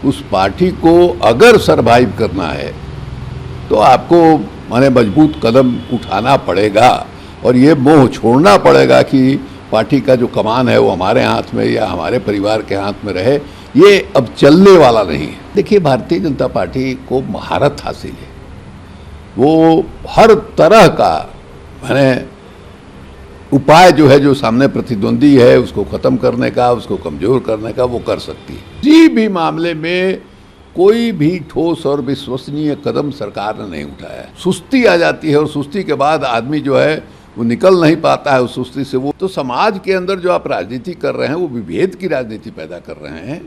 उस पार्टी को अगर सरवाइव करना है तो आपको माने मजबूत कदम उठाना पड़ेगा और ये मोह छोड़ना पड़ेगा कि पार्टी का जो कमान है वो हमारे हाथ में या हमारे परिवार के हाथ में रहे। ये अब चलने वाला नहीं है। देखिए, भारतीय जनता पार्टी को महारत हासिल है, वो हर तरह का माने उपाय जो है, जो सामने प्रतिद्वंदी है उसको ख़त्म करने का, उसको कमज़ोर करने का, वो कर सकती है। किसी भी मामले में कोई भी ठोस और विश्वसनीय कदम सरकार ने नहीं उठाया है। सुस्ती आ जाती है और सुस्ती के बाद आदमी जो है वो निकल नहीं पाता है उस सुस्ती से। वो तो समाज के अंदर जो आप राजनीति कर रहे हैं वो विभेद की राजनीति पैदा कर रहे हैं।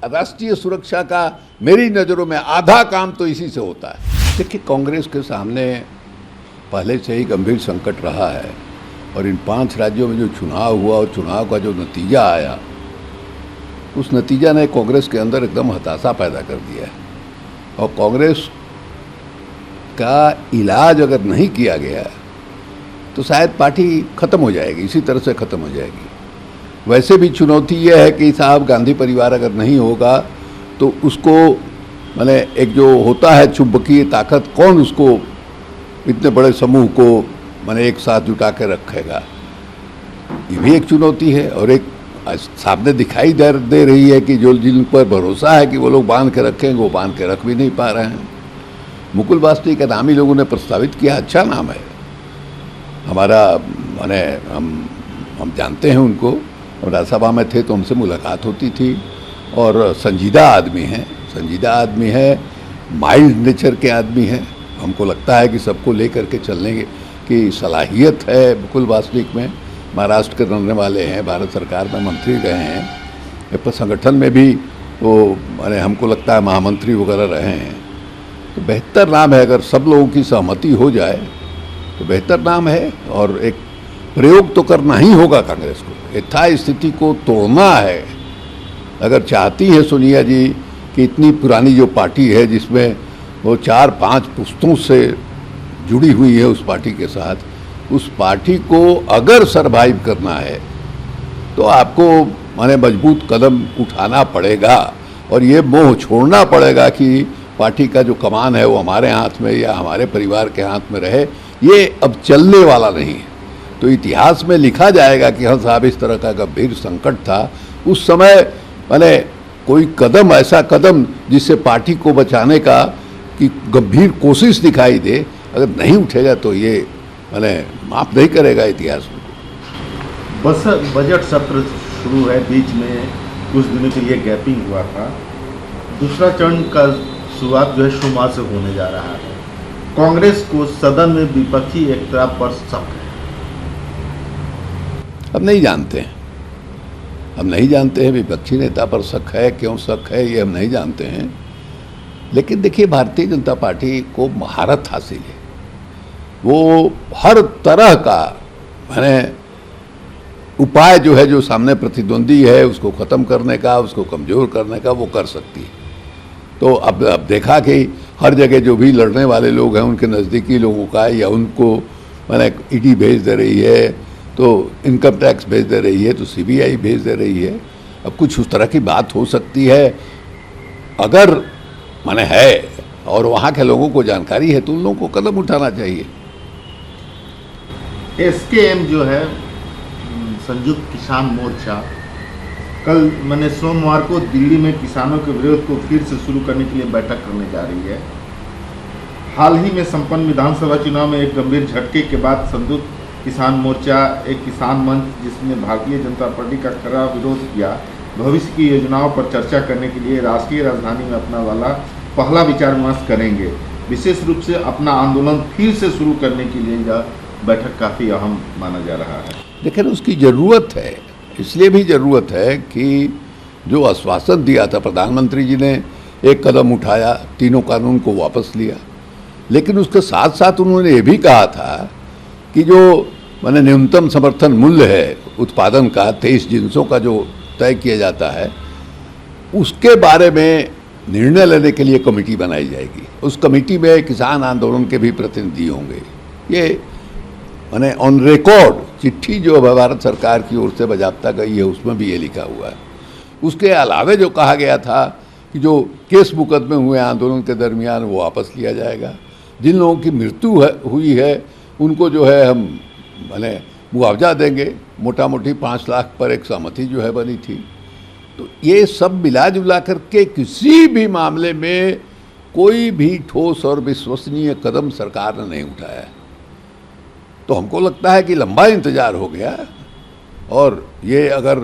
राष्ट्रीय सुरक्षा का मेरी नज़रों में आधा काम तो इसी से होता है। देखिए, कांग्रेस के सामने पहले से ही गंभीर संकट रहा है और इन 5 राज्यों में जो चुनाव हुआ और चुनाव का जो नतीजा आया, उस नतीजा ने कांग्रेस के अंदर एकदम हताशा पैदा कर दिया है। और कांग्रेस का इलाज अगर नहीं किया गया तो शायद पार्टी ख़त्म हो जाएगी, इसी तरह से ख़त्म हो जाएगी। वैसे भी चुनौती यह है कि साहब गांधी परिवार अगर नहीं होगा तो उसको माने एक जो होता है चुंबकीय ताकत, कौन उसको इतने बड़े समूह को माने एक साथ जुटा के रखेगा, ये भी एक चुनौती है। और एक सामने दिखाई दे रही है कि जो जिन पर भरोसा है कि वो लोग बांध के रखेंगे, वो बांध के रख भी नहीं पा रहे हैं। मुकुल वासनिक का नाम ही लोगों ने प्रस्तावित किया, अच्छा नाम है हमारा, माने हम जानते हैं उनको, और राज्यसभा में थे तो उनसे मुलाकात होती थी। और संजीदा आदमी है, माइल्ड नेचर के आदमी हैं। हमको लगता है कि सबको लेकर के चलने की सलाहियत है मुकुल वासनिक में। महाराष्ट्र के रहने वाले हैं, भारत सरकार में मंत्री रहे हैं, पर संगठन में भी वो माने हमको लगता है महामंत्री वगैरह रहे हैं। तो बेहतर नाम है, अगर सब लोगों की सहमति हो जाए तो बेहतर नाम है। और एक प्रयोग तो करना ही होगा कांग्रेस को, यथा स्थिति को तोड़ना है। अगर चाहती है सोनिया जी कि इतनी पुरानी जो पार्टी है जिसमें वो 4-5 पुश्तों से जुड़ी हुई है उस पार्टी के साथ, उस पार्टी को अगर सरवाइव करना है तो आपको माने मजबूत कदम उठाना पड़ेगा और ये मोह छोड़ना पड़ेगा कि पार्टी का जो कमान है वो हमारे हाथ में या हमारे परिवार के हाथ में रहे। ये अब चलने वाला नहीं है। तो इतिहास में लिखा जाएगा कि हाँ साहब, इस तरह का गंभीर संकट था उस समय, माने कोई कदम, ऐसा कदम जिससे पार्टी को बचाने का कि गंभीर कोशिश दिखाई दे, अगर नहीं उठेगा तो ये माने माफ नहीं करेगा इतिहास में। बस बजट सत्र शुरू है, बीच में कुछ दिनों के लिए गैपिंग हुआ था। दूसरा चरण का शुरुआत जो है सोमवार से होने जा रहा है। कांग्रेस को सदन में विपक्षी एकता पर शक है। अब नहीं जानते हैं विपक्षी नेता पर शक है, क्यों शक है ये हम नहीं जानते हैं। लेकिन देखिए, भारतीय जनता पार्टी को महारत हासिल है, वो हर तरह का माने उपाय जो है, जो सामने प्रतिद्वंदी है उसको ख़त्म करने का, उसको कमज़ोर करने का, वो कर सकती है। तो अब देखा कि हर जगह जो भी लड़ने वाले लोग हैं उनके नज़दीकी लोगों का, या उनको माने ईडी भेज दे रही है, तो इनकम टैक्स भेज दे रही है, तो सीबीआई भेज दे रही है। अब कुछ उस तरह की बात हो सकती है, अगर माने है और वहाँ के लोगों को जानकारी है तो उन लोगों को कदम उठाना चाहिए। एसकेएम जो है, संयुक्त किसान मोर्चा, कल मैंने सोमवार को दिल्ली में किसानों के विरोध को फिर से शुरू करने के लिए बैठक करने जा रही है। हाल ही में संपन्न विधानसभा चुनाव में एक गंभीर झटके के बाद संयुक्त किसान मोर्चा, एक किसान मंच जिसने भारतीय जनता पार्टी का कड़ा विरोध किया, भविष्य की योजनाओं पर चर्चा करने के लिए राष्ट्रीय राजधानी में अपना वाला पहला विचार विमर्श करेंगे। विशेष रूप से अपना आंदोलन फिर से शुरू करने के लिए यह बैठक काफ़ी अहम माना जा रहा है। लेकिन उसकी ज़रूरत है, इसलिए भी ज़रूरत है कि जो आश्वासन दिया था प्रधानमंत्री जी ने, एक कदम उठाया, तीनों कानून को वापस लिया, लेकिन उसके साथ साथ उन्होंने ये भी कहा था कि जो माने न्यूनतम समर्थन मूल्य है उत्पादन का 23 जिन्सों का जो तय किया जाता है, उसके बारे में निर्णय लेने के लिए कमेटी बनाई जाएगी। उस कमेटी में किसान आंदोलन के भी प्रतिनिधि होंगे। ये माने ऑन रिकॉर्ड चिट्ठी जो भारत सरकार की ओर से बजाबता गई है उसमें भी ये लिखा हुआ है। उसके अलावा जो कहा गया था कि जो केस मुकदमे हुए आंदोलन के दरमियान वो वापस लिया जाएगा। जिन लोगों की मृत्यु हुई है उनको जो है हम माने मुआवजा देंगे। मोटा मोटी 5 लाख पर एक सहमति जो है बनी थी। तो ये सब मिला जुला करके किसी भी मामले में कोई भी ठोस और विश्वसनीय कदम सरकार ने नहीं उठाया। तो हमको लगता है कि लंबा इंतजार हो गया, और ये अगर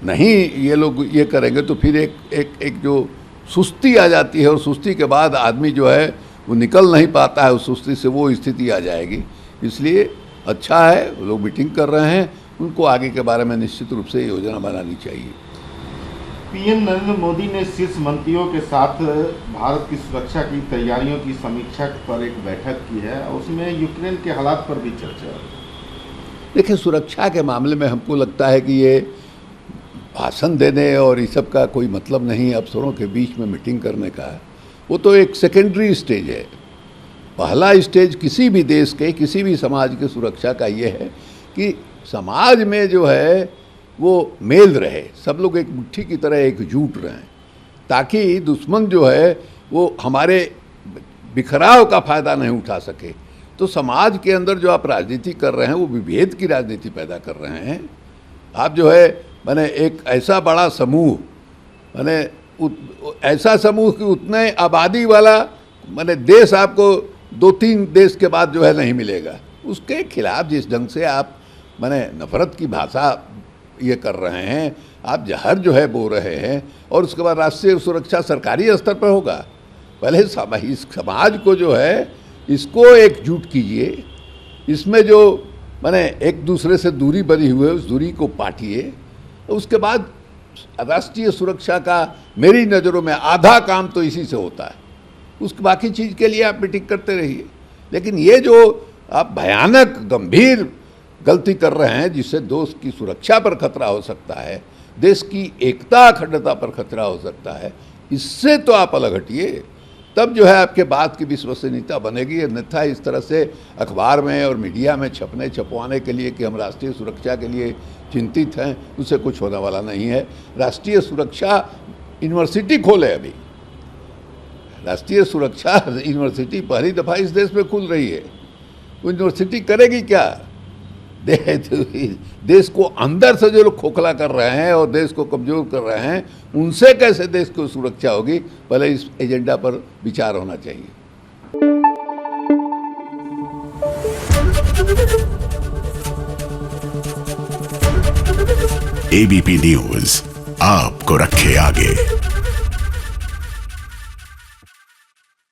नहीं ये लोग ये करेंगे तो फिर एक जो सुस्ती आ जाती है, और सुस्ती के बाद आदमी जो है वो निकल नहीं पाता है उस सुस्ती से, वो स्थिति आ जाएगी। इसलिए अच्छा है वो लोग मीटिंग कर रहे हैं, उनको आगे के बारे में निश्चित रूप से योजना बनानी चाहिए। पीएम नरेंद्र मोदी ने शीर्ष मंत्रियों के साथ भारत की सुरक्षा की तैयारियों की समीक्षा पर एक बैठक की है, और उसमें यूक्रेन के हालात पर भी चर्चा है। देखिए, सुरक्षा के मामले में हमको लगता है कि ये भाषण देने और इस सब का कोई मतलब नहीं, अफसरों के बीच में मीटिंग करने का। वो तो एक सेकेंडरी स्टेज है। पहला स्टेज किसी भी देश के, किसी भी समाज की सुरक्षा का ये है कि समाज में जो है वो मेल रहे, सब लोग एक मुट्ठी की तरह एकजुट रहें, ताकि दुश्मन जो है वो हमारे बिखराव का फ़ायदा नहीं उठा सके। तो समाज के अंदर जो आप राजनीति कर रहे हैं वो विभेद की राजनीति पैदा कर रहे हैं। आप जो है माने एक ऐसा बड़ा समूह, माने ऐसा समूह कि उतने आबादी वाला माने देश आपको 2-3 देश के बाद जो है नहीं मिलेगा। उसके खिलाफ जिस ढंग से आप माने नफरत की भाषा ये कर रहे हैं, आप जहर जो है बो रहे हैं, और उसके बाद राष्ट्रीय सुरक्षा सरकारी स्तर पर होगा। पहले इस समाज को जो है इसको एकजुट कीजिए, इसमें जो माने एक दूसरे से दूरी बनी हुई है उस दूरी को पाटिए। उसके बाद राष्ट्रीय सुरक्षा का मेरी नज़रों में आधा काम तो इसी से होता है। उसके बाकी चीज़ के लिए आप मीटिंग करते रहिए, लेकिन ये जो आप भयानक गंभीर गलती कर रहे हैं जिससे देश की सुरक्षा पर खतरा हो सकता है, देश की एकता अखंडता पर खतरा हो सकता है, इससे तो आप अलग हटिए। तब जो है आपके बात की विश्वसनीयता बनेगी। अन्यथा इस तरह से अखबार में और मीडिया में छपवाने के लिए कि हम राष्ट्रीय सुरक्षा के लिए चिंतित हैं, उससे कुछ होने वाला नहीं है। राष्ट्रीय सुरक्षा यूनिवर्सिटी खोले, अभी राष्ट्रीय सुरक्षा यूनिवर्सिटी पहली दफ़ा इस देश में खुल रही है। वो यूनिवर्सिटी करेगी क्या? देश को अंदर से जो लोग खोखला कर रहे हैं और देश को कमज़ोर कर रहे हैं, उनसे कैसे देश को सुरक्षा होगी, पहले इस एजेंडा पर विचार होना चाहिए। एबीपी न्यूज़ आपको रखे आगे।